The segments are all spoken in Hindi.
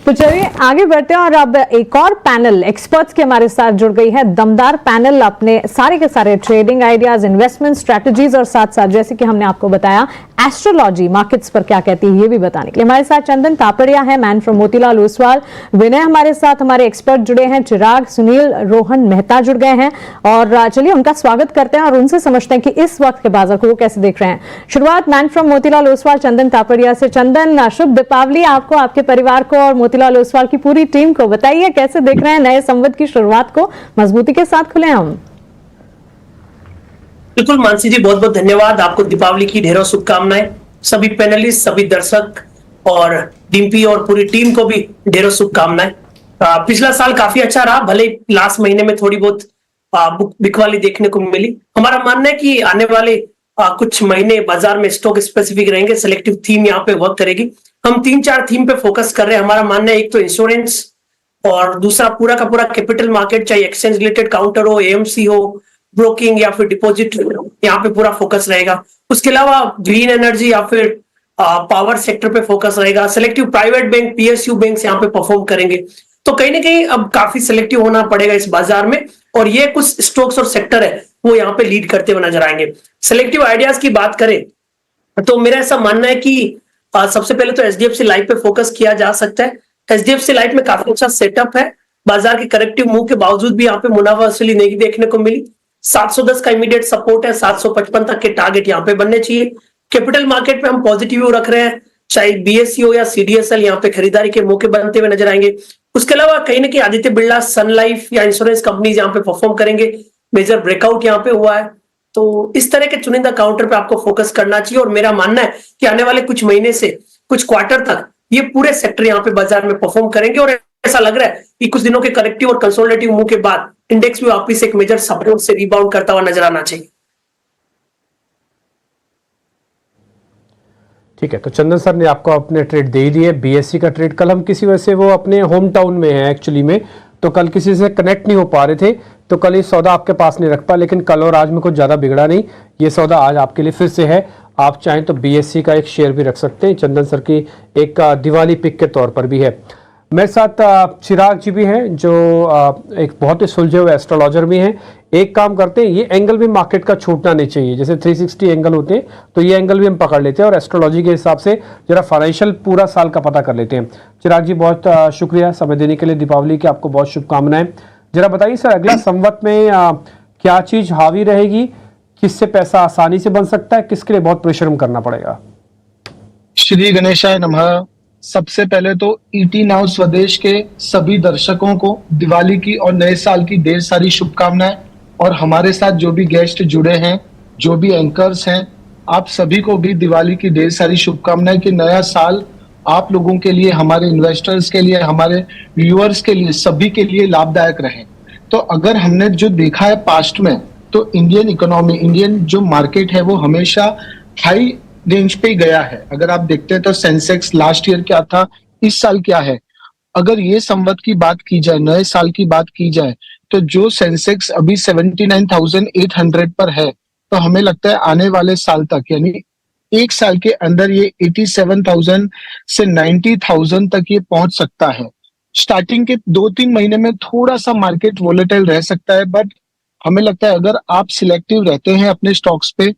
तो चलिए आगे बढ़ते हैं और अब एक और पैनल एक्सपर्ट्स के हमारे साथ जुड़ गई है। दमदार पैनल अपने सारे के सारे ट्रेडिंग आइडियाज, इन्वेस्टमेंट स्ट्रेटजीज और साथ साथ जैसे कि हमने आपको बताया एस्ट्रोलॉजी मार्केट्स पर क्या कहती है ये भी बताने के लिए हमारे साथ चंदन तापड़िया है, मैन फ्रॉम मोतीलाल ओसवाल। विनय हमारे साथ, हमारे एक्सपर्ट जुड़े हैं, चिराग, सुनील, रोहन मेहता जुड़ गए हैं और चलिए उनका स्वागत करते हैं और उनसे समझते हैं कि इस वक्त के बाजार को वो कैसे देख रहे हैं। शुरुआत मैन फ्रॉम मोतीलाल ओसवाल चंदन तापड़िया से। चंदन, शुभ दीपावली आपको, आपके परिवार को और मोतीलाल ओसवाल की पूरी टीम को। बताइए कैसे देख रहे हैं नए संवत की शुरुआत को, मजबूती के साथ खुले हम। बिल्कुल मानसी जी, बहुत बहुत धन्यवाद। आपको दीपावली की ढेरों शुभकामनाएं। सभी पैनलिस्ट, सभी दर्शक और डिम्पी और पूरी टीम को भी ढेरों शुभकामनाएं। पिछला साल काफी अच्छा रहा, भले लास्ट महीने में थोड़ी बहुत बिकवाली देखने को मिली। हमारा मानना है कि आने वाले कुछ महीने बाजार में स्टॉक स्पेसिफिक रहेंगे, सिलेक्टिव थीम यहाँ पे वर्क करेगी। हम 3-4 थीम पे फोकस कर रहे हैं। हमारा मानना है एक तो इंश्योरेंस और दूसरा पूरा का पूरा कैपिटल मार्केट, चाहे एक्सचेंज रिलेटेड काउंटर हो, एएमसी हो, ब्रोकिंग या फिर डिपॉजिट, यहाँ पे पूरा फोकस रहेगा। उसके अलावा ग्रीन एनर्जी या फिर पावर सेक्टर पे फोकस रहेगा। Selective private bank, PSU bank यहाँ पे परफॉर्म करेंगे। तो कहीं ना कहीं अब काफी सिलेक्टिव होना पड़ेगा इस बाजार में और ये कुछ स्टॉक्स और सेक्टर है वो यहाँ पे लीड करते हुए नजर आएंगे। सिलेक्टिव आइडियाज की बात करें तो मेरा ऐसा मानना है कि सबसे पहले तो एचडीएफसी लाइफ पे फोकस किया जा सकता है। एचडीएफसी लाइफ में काफी अच्छा सेटअप है। बाजार के करेक्टिव मूव के बावजूद भी यहाँ पे मुनाफा वसूली नहीं देखने को मिली। 710 का इमीडिएट सपोर्ट है, 755 तक के टारगेट यहाँ पे बनने चाहिए। कैपिटल मार्केट पे हम पॉजिटिव रख रहे हैं, चाहे बीएससी हो या सीडीएसएल, यहाँ पे खरीदारी के मौके बनते हुए नजर आएंगे। उसके अलावा कहीं ना कहीं आदित्य बिरला, सन लाइफ या इंश्योरेंस कंपनीज यहाँ पे परफॉर्म करेंगे। मेजर ब्रेकआउट यहाँ पे हुआ है, तो इस तरह के चुनिंदा काउंटर पे आपको फोकस करना चाहिए। और मेरा मानना है कि आने वाले कुछ महीने से कुछ क्वार्टर तक ये पूरे सेक्टर यहाँ पे बाजार में परफॉर्म करेंगे और ऐसा लग रहा है कि कुछ दिनों के करेक्टिव और कंसोलिडेटिव मूव के बाद इंडेक्स भी वापस एक मेजर सपोर्ट से रिबाउंड करता हुआ नजर आना चाहिए। ठीक है, तो चंदन सर ने आपको अपने ट्रेड दे ही दिए। बीएससी का ट्रेड कल हम किसी वजह से वो अपने होम टाउन में है एक्चुअली में, तो कल किसी से कनेक्ट नहीं हो पा रहे थे, तो कल ये सौदा आपके पास नहीं रख पाया, लेकिन कल और आज में कुछ ज़्यादा बिगड़ा नहीं। ये सौदा आज आपके लिए फिर से है। आप चाहें तो बीएससी का एक शेयर भी रख सकते हैं। चंदन सर की एक दिवाली पिक के तौर पर भी है। मेरे साथ चिराग जी भी हैं जो एक बहुत ही सुलझे हुए एस्ट्रोलॉजर भी हैं। एक काम करते हैं, ये एंगल भी मार्केट का छूटना नहीं चाहिए। जैसे 360 एंगल होते हैं तो ये एंगल भी हम पकड़ लेते हैं और एस्ट्रोलॉजी के हिसाब से जरा फाइनेंशियल पूरा साल का पता कर लेते हैं। चिराग जी बहुत शुक्रिया समय देने के लिए। दीपावली की आपको बहुत शुभकामनाएं। जरा बताइए सर, अगला संवत में क्या चीज़ हावी रहेगी, किससे पैसा आसानी से बन सकता है, किसके लिए बहुत परिश्रम करना पड़ेगा? श्री गणेशाय नमः। सबसे पहले तो ईटी नाउ स्वदेश के सभी दर्शकों को दिवाली की और नए साल की ढेर सारी शुभकामनाएं। और हमारे साथ जो भी गेस्ट जुड़े हैं, जो भी एंकर्स हैं, आप सभी को भी दिवाली की ढेर सारी शुभकामनाएं कि नया साल आप लोगों के लिए, हमारे इन्वेस्टर्स के लिए, हमारे व्यूअर्स के लिए, सभी के लिए लाभदायक रहे। तो अगर हमने जो देखा है पास्ट में, तो इंडियन इकोनॉमी, इंडियन जो मार्केट है वो हमेशा हाई रेंज पे गया है। अगर आप देखते हैं तो सेंसेक्स लास्ट ईयर क्या था, इस साल क्या है। अगर ये संवत की बात की जाए, नए साल की बात की जाए, तो जो सेंसेक्स अभी 79,800 पर है, तो हमें लगता है आने वाले साल तक, यानी एक साल के अंदर ये 87,000 से 90,000 तक ये पहुंच सकता है। स्टार्टिंग के 2-3 महीने में थोड़ा सा मार्केट वोलेटाइल रह सकता है, बट हमें लगता है अगर आप सिलेक्टिव रहते हैं अपने स्टॉक्स पे,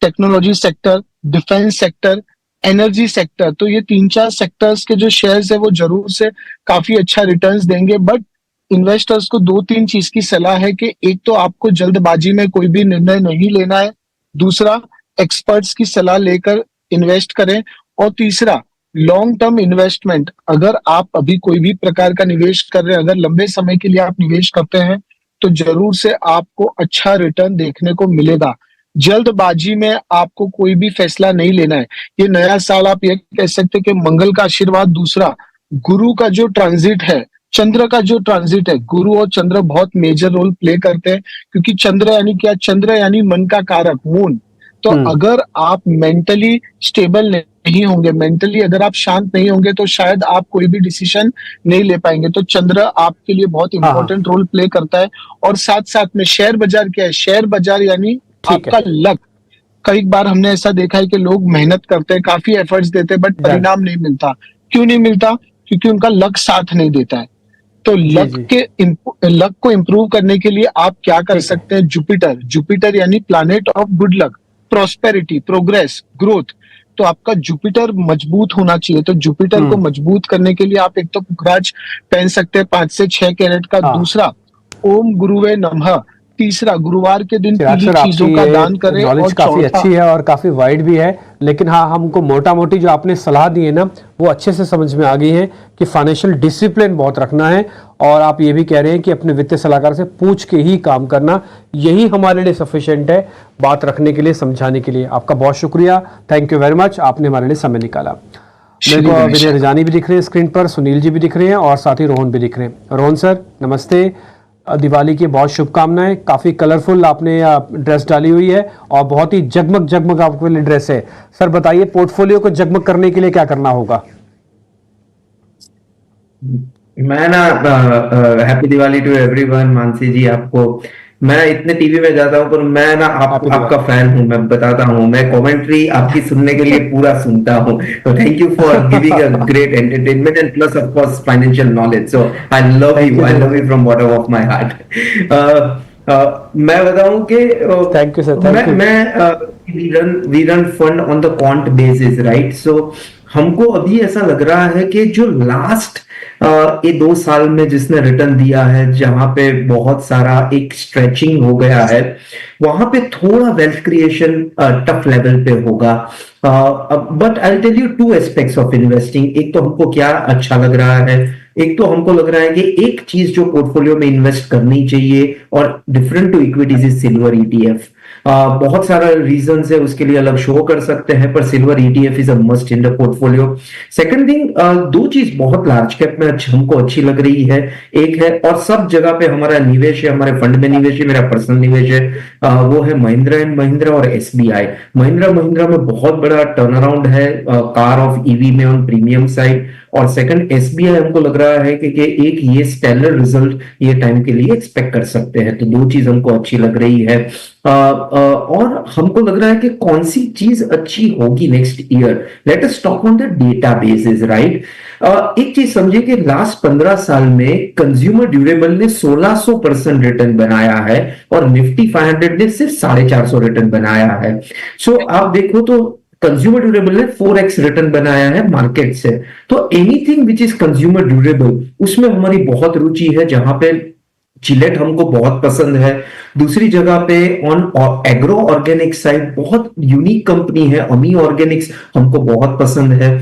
technology sector, defence sector, energy sector, तो ये 3-4 सेक्टर्स के जो शेयर्स है वो जरूर से काफी अच्छा रिटर्न्स देंगे। बट इन्वेस्टर्स को 2-3 चीज की सलाह है कि एक तो आपको जल्दबाजी में कोई भी निर्णय नहीं लेना है, दूसरा एक्सपर्ट्स की सलाह लेकर इन्वेस्ट करें, और तीसरा लॉन्ग टर्म इन्वेस्टमेंट। अगर आप अभी कोई भी प्रकार का निवेश कर रहे हैं, अगर लंबे समय के लिए आप निवेश करते हैं, तो जरूर से आपको अच्छा रिटर्न देखने को मिलेगा। जल्दबाजी में आपको कोई भी फैसला नहीं लेना है। ये नया साल आप ये कह सकते हैं कि मंगल का आशीर्वाद, दूसरा गुरु का जो ट्रांजिट है, चंद्र का जो ट्रांजिट है, गुरु और चंद्र बहुत मेजर रोल प्ले करते हैं, क्योंकि चंद्र यानी क्या, चंद्र यानी मन का कारक, मून। तो अगर आप मेंटली स्टेबल नहीं होंगे, मेंटली अगर आप शांत नहीं होंगे, तो शायद आप कोई भी डिसीजन नहीं ले पाएंगे। तो चंद्र आपके लिए बहुत इंपॉर्टेंट रोल प्ले करता है। और साथ साथ में शेयर बाजार क्या है, शेयर बाजार यानी आपका लक। कई बार हमने ऐसा देखा है कि लोग मेहनत करते हैं, काफी एफर्ट्स देते हैं, बट परिणाम नहीं मिलता। क्यों नहीं मिलता? क्योंकि उनका लक साथ नहीं देता है। तो लक को इम्प्रूव करने के लिए आप क्या कर सकते हैं? जुपिटर यानी planet of good luck, prosperity, progress, growth. तो आपका जुपिटर मजबूत होना चाहिए। तो जुपिटर को मजबूत करने के लिए आप एक तो पुखराज पहन सकते हैं 5 से 6 कैरेट का। दूसरा, ओम गुरुवे नमः। तीसरा, गुरुवार के दिन पीली चीजों का दान करें। नॉलेज काफी अच्छी है और काफी वाइड भी है, लेकिन हाँ, हमको मोटा मोटी जो आपने सलाह दी है ना, वो अच्छे से समझ में आ गई है कि फाइनेंशियल डिसिप्लिन बहुत रखना है। और आप ये भी कह रहे हैं कि अपने वित्तीय सलाहकार से पूछ के ही काम करना, यही हमारे लिए सफिशिएंट है बात रखने के लिए, समझाने के लिए। आपका बहुत शुक्रिया, थैंक यू वेरी मच, आपने हमारे लिए समय निकाला। मेरे को विनय रजानी भी दिख रहे हैं स्क्रीन पर, सुनील जी भी दिख रहे हैं और साथ ही रोहन भी दिख रहे हैं। रोहन सर नमस्ते, दिवाली की बहुत शुभकामनाएं। काफी कलरफुल आपने ड्रेस डाली हुई है और बहुत ही जगमग जगमग आपके लिए ड्रेस है। सर बताइए, पोर्टफोलियो को जगमग करने के लिए क्या करना होगा? मैं ना happy Diwali to everyone. Mansi ji, आपको मैं इतने टीवी में जाता हूँ, पर मैं ना आपका फैन हूँ। मैं बताता हूँ, मैं कमेंट्री आपकी सुनने के लिए पूरा सुनता हूँ। तो thank you for giving a great entertainment and plus of course financial knowledge. So I love you from bottom of my heart. मैं बताऊं कि thank you sir, we run fund on the quant basis, right? So हमको अभी ऐसा लग रहा है कि जो लास्ट ये 2 साल में जिसने रिटर्न दिया है, जहां पे बहुत सारा एक स्ट्रेचिंग हो गया है, वहां पे थोड़ा वेल्थ क्रिएशन टफ लेवल पे होगा। But I tell you 2 aspects of investing. एक तो हमको क्या अच्छा लग रहा है, एक तो हमको लग रहा है कि एक चीज जो पोर्टफोलियो में इन्वेस्ट करनी चाहिए और different to equities is silver ETF. बहुत सारा रीजन है, उसके लिए अलग शो कर सकते हैं, पर silver ETF is a must in the portfolio. Second thing, 2 चीज बहुत लार्ज कैप में हमको अच्छी लग रही है। एक है, और सब जगह पे हमारा निवेश है, हमारे फंड में निवेश है, मेरा पर्सनल निवेश है, वो है महिंद्रा एंड महिंद्रा और एसबीआई। महिंद्रा में बहुत बड़ा टर्न अराउंड है कार ऑफ ईवी में ऑन प्रीमियम साइड। और सेकंड, एसबीआई हमको लग रहा है कि एक ये स्टेलर रिजल्ट ये टाइम के लिए एक्सपेक्ट कर सकते हैं। तो 2 चीज हमको अच्छी लग रही है। और हमको लग रहा है कि कौन सी चीज अच्छी होगी next year. Let us talk on the databases, right? एक चीज समझिए कि लास्ट 15 साल में कंज्यूमर ड्यूरेबल ने 1600% रिटर्न बनाया है और निफ्टी 500 ने सिर्फ 450 रिटर्न बनाया है। सो आप देखो तो कंज्यूमर ड्यूरेबल ने 4x रिटर्न बनाया है मार्केट से। तो anything which is consumer durable, उसमें हमारी बहुत रुचि है, जहां पे जिलेट हमको बहुत पसंद है। दूसरी जगह पे ऑन एग्रो ऑर्गेनिक साइड बहुत यूनिक कंपनी है, अमी ऑर्गेनिक्स हमको बहुत पसंद है।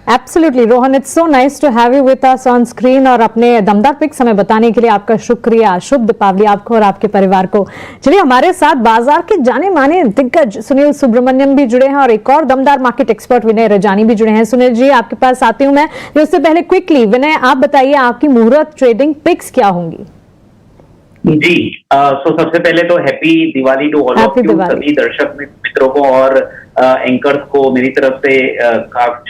Absolutely, Rohan, it's so nice to have you with us on screen और अपने दमदार पिक्स हमें बताने के लिए आपका शुक्रिया। शुभ दीपावली आपको और आपके परिवार को। चलिए, हमारे साथ बाजार के जाने माने दिग्गज सुनील सुब्रमण्यम भी जुड़े हैं और एक और दमदार मार्केट एक्सपर्ट विनय रजानी भी जुड़े हैं। सुनील जी, आपके पास आती हूँ मैं, उससे पहले क्विकली विनय आप बताइए आपकी मुहूर्त ट्रेडिंग पिक्स क्या होंगी? जी, सो सबसे पहले तो happy Diwali to all of you, सभी दर्शक मित्रों को और एंकर्स को मेरी तरफ से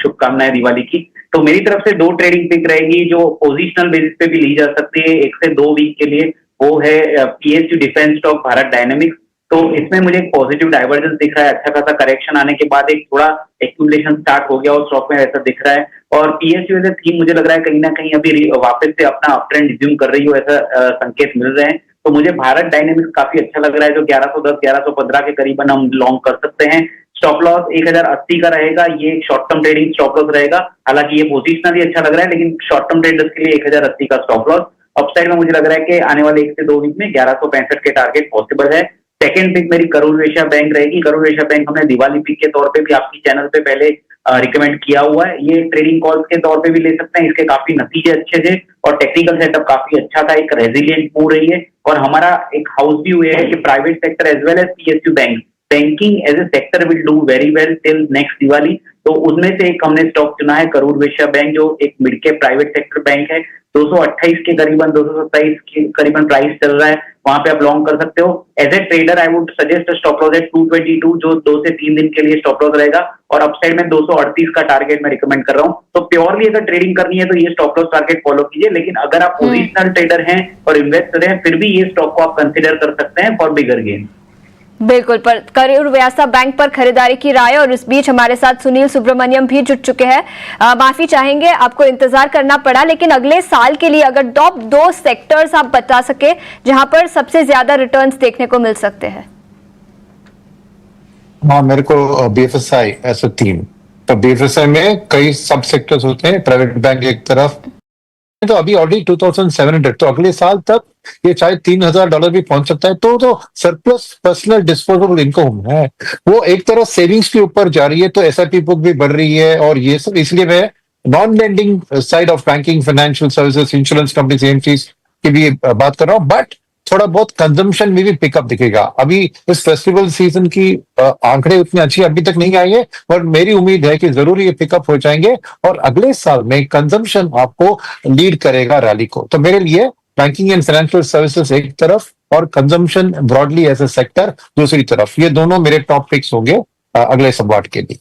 शुभकामनाएं दिवाली की। तो मेरी तरफ से 2 ट्रेडिंग पिक रहेगी जो पोजिशनल बेसिस पे भी ली जा सकती है 1 से 2 वीक के लिए। वो है PSU defence stock Bharat dynamics. तो इसमें मुझे एक पॉजिटिव डाइवर्जेंस दिख रहा है, अच्छा खासा करेक्शन आने के बाद एक थोड़ा एक्यूमुलेशन स्टार्ट हो गया और स्टॉक में ऐसा दिख रहा है। और पीएसयू एज ए थीम मुझे लग रहा है कहीं ना कहीं अभी वापस से अपना अप ट्रेंड रिज्यूम कर रही हो, ऐसा संकेत मिल रहे हैं। तो मुझे भारत डायनेमिक्स काफी अच्छा लग रहा है, जो 1110 1115 के करीबन हम लॉन्ग कर सकते हैं। स्टॉप लॉस 1080 का रहेगा, ये short term trading stop loss रहेगा। हालांकि ये पोजिशनली अच्छा लग रहा है, लेकिन शॉर्ट टर्म ट्रेडर्स के लिए 1080 का स्टॉप लॉस। अपसाइड में मुझे लग रहा है कि आने वाले 1 से 2 वीक में 1165 के टारगेट पॉसिबल है। सेकंड पिक मेरी करूर वैश्य बैंक रहेगी। करूर वैश्य बैंक हमने दिवाली पिक के तौर पे भी आपकी चैनल पे पहले रिकमेंड किया हुआ है। ये ट्रेडिंग कॉल्स के तौर पे भी ले सकते हैं, इसके काफी नतीजे अच्छे थे और टेक्निकल सेटअप काफी अच्छा था, एक रेजिलियंट मूव रही है। और हमारा एक हाउस व्यू है कि private sector as well as PSU bank, banking as a sector will do very well till next Diwali. तो उसमें से एक हमने स्टॉक चुना है करूर वैश्य बैंक, जो एक mid cap private sector bank है। 228 के करीबन 227 के करीबन प्राइस चल रहा है, वहां पे आप लॉन्ग कर सकते हो। As a trader I would suggest stop loss at 222, जो 2 से 3 दिन के लिए स्टॉप लॉस रहेगा। और अपसाइड में 238 का टारगेट मैं रिकमेंड कर रहा हूं। तो प्योरली अगर ट्रेडिंग करनी है तो ये स्टॉप लॉस टारगेट फॉलो कीजिए, लेकिन अगर आप पोजिशनल ट्रेडर हैं और इन्वेस्टर हैं, फिर भी ये स्टॉक को आप कंसिडर कर सकते हैं फॉर बिगर गेन। बिल्कुल। पर करूर व्यासा बैंक पर खरीदारी की राय, और इस बीच हमारे साथ सुनील सुब्रमण्यम भी जुट चुके हैं। माफी चाहेंगे, आपको इंतजार करना पड़ा, लेकिन अगले साल के लिए अगर टॉप 2 सेक्टर्स आप बता सके जहां पर सबसे ज्यादा रिटर्न्स देखने को मिल सकते हैं। हाँ, मेरे को बीएफएसआई ऐसा थीम, तो बीएफएसआई में कई सब सेक्टर्स होते हैं, प्राइवेट बैंक एक तरफ, तो अभी ऑलरेडी 2700, तो अगले साल तक ये चाहे $3000 भी पहुंच सकता है। तो सरप्लस पर्सनल डिस्पोजेबल इनकम है, वो एक तरफ सेविंग्स के ऊपर जा रही है, तो एसआईपी बुक भी बढ़ रही है, और ये सब इसलिए मैं non lending side of banking, financial services, insurance companies, AMCs की भी बात कर रहा हूँ। बट थोड़ा बहुत कंजम्पशन में भी पिकअप दिखेगा। अभी इस फेस्टिवल सीजन की आंकड़े उतनी अच्छी अभी तक नहीं आई है, पर मेरी उम्मीद है कि जरूर ये पिकअप हो जाएंगे, और अगले साल में कंजम्पशन आपको लीड करेगा रैली को। तो मेरे लिए बैंकिंग एंड फाइनेंशियल सर्विसेज एक तरफ और consumption broadly as a sector दूसरी तरफ, ये दोनों मेरे टॉप पिक्स होंगे अगले संवाद के लिए।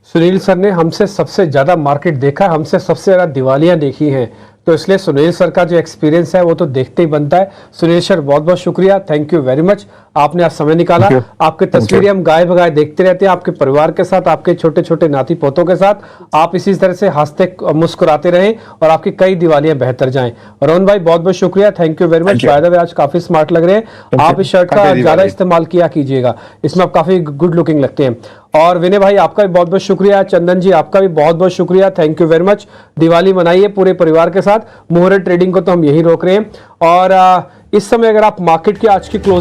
सुनील सर ने हमसे सबसे ज्यादा मार्केट देखा, हमसे सबसे ज्यादा दिवालियां देखी हैं, तो इसलिए सुनील सर का जो एक्सपीरियंस है वो तो देखते ही बनता है। सुनील सर बहुत बहुत शुक्रिया, थैंक यू वेरी मच, आपने आज समय निकाला। आपकी तस्वीरें हम गाय भगाए देखते रहते हैं, आपके परिवार के साथ, आपके छोटे छोटे नाती पोतों के साथ। आप इसी तरह से हंसते मुस्कुराते रहें और आपकी कई दिवालियां बेहतर जाएं। रोहन भाई बहुत बहुत शुक्रिया, thank you very much. By the way आज काफी स्मार्ट लग रहे हैं, आप इस शर्ट का ज्यादा इस्तेमाल किया कीजिएगा, इसमें आप काफी गुड लुकिंग लगते हैं। और विनय भाई आपका भी बहुत बहुत शुक्रिया, चंदन जी आपका भी बहुत बहुत शुक्रिया, thank you very much. Diwali मनाइए पूरे परिवार के साथ। मुहूर्त ट्रेडिंग को तो हम यही रोक रहे हैं। और इस समय अगर आप मार्केट की आज की क्लोज